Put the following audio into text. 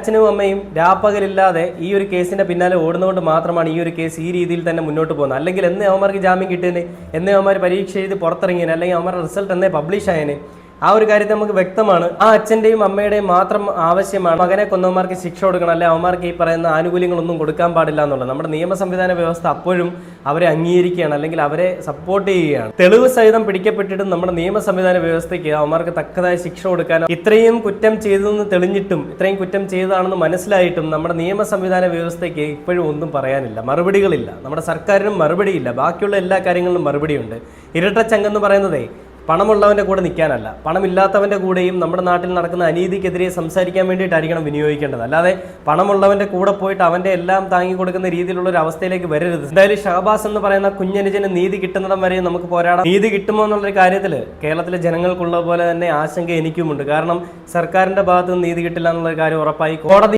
അച്ഛനും അമ്മയും രാപ്പകലില്ലാതെ ഈ ഒരു കേസിന്റെ പിന്നാലെ ഓടുന്നതുകൊണ്ട് മാത്രമാണ് ഈ ഒരു കേസ് ഈ രീതിയിൽ തന്നെ മുന്നോട്ട് പോകുന്നത്. അല്ലെങ്കിൽ എന്നേ അവന്മാർക്ക് ജാമ്യം കിട്ടിയതിന്, എന്നേ അവന്മാർ പരീക്ഷ എഴുതി പുറത്തിറങ്ങിയതിന്, അല്ലെങ്കിൽ അവന്മാരുടെ റിസൾട്ട് എന്നേ പബ്ലിഷ് ആയതിന് ആ ഒരു കാര്യത്തിൽ നമുക്ക് വ്യക്തമാണ്. ആ അച്ഛൻ്റെയും അമ്മയുടെയും മാത്രം ആവശ്യമാണ് മകനെ കൊന്നവന്മാർക്ക് ശിക്ഷ കൊടുക്കണം, അല്ലെങ്കിൽ അവന്മാർക്ക് ഈ പറയുന്ന ആനുകൂല്യങ്ങളൊന്നും കൊടുക്കാൻ പാടില്ല എന്നുള്ളത്. നമ്മുടെ നിയമ സംവിധാന വ്യവസ്ഥ അപ്പോഴും അവരെ അംഗീകരിക്കുകയാണ്, അല്ലെങ്കിൽ അവരെ സപ്പോർട്ട് ചെയ്യുകയാണ്. തെളിവ് സഹിതം പിടിക്കപ്പെട്ടിട്ടും നമ്മുടെ നിയമ സംവിധാന വ്യവസ്ഥയ്ക്ക് അവന്മാർക്ക് തക്കതായ ശിക്ഷ കൊടുക്കാനോ, ഇത്രയും കുറ്റം ചെയ്തതെന്ന് തെളിഞ്ഞിട്ടും ഇത്രയും കുറ്റം ചെയ്തതാണെന്ന് മനസ്സിലായിട്ടും നമ്മുടെ നിയമ സംവിധാന വ്യവസ്ഥയ്ക്ക് ഇപ്പോഴും ഒന്നും പറയാനില്ല, മറുപടികളില്ല. നമ്മുടെ സർക്കാരിനും മറുപടിയില്ല, ബാക്കിയുള്ള എല്ലാ കാര്യങ്ങളിലും മറുപടിയുണ്ട്. ഇരട്ടച്ചങ്കെന്ന് പറയുന്നതേ പണമുള്ളവൻ്റെ കൂടെ നിൽക്കാനല്ല, പണമില്ലാത്തവൻ്റെ കൂടെയും നമ്മുടെ നാട്ടിൽ നടക്കുന്ന അനീതിക്കെതിരെ സംസാരിക്കാൻ വേണ്ടിയിട്ടായിരിക്കണം വിനിയോഗിക്കേണ്ടത്. അല്ലാതെ പണമുള്ളവൻ്റെ കൂടെ പോയിട്ട് അവൻ്റെ എല്ലാം താങ്ങി കൊടുക്കുന്ന രീതിയിലുള്ള ഒരു അവസ്ഥയിലേക്ക് വരരുത്. എന്തായാലും ഷഹബാസ് എന്ന് പറയുന്ന കുഞ്ഞനുജന് നീതി കിട്ടുന്നിടം വരെ നമുക്ക് പോരാടാം. നീതി കിട്ടുമോ എന്നുള്ളൊരു കാര്യത്തിൽ കേരളത്തിലെ ജനങ്ങൾക്കുള്ള പോലെ തന്നെ ആശങ്ക എനിക്കുമുണ്ട്. കാരണം സർക്കാരിൻ്റെ ഭാഗത്ത് നിന്ന് നീതി കിട്ടില്ല എന്നുള്ളൊരു കാര്യം ഉറപ്പായി. കോടതി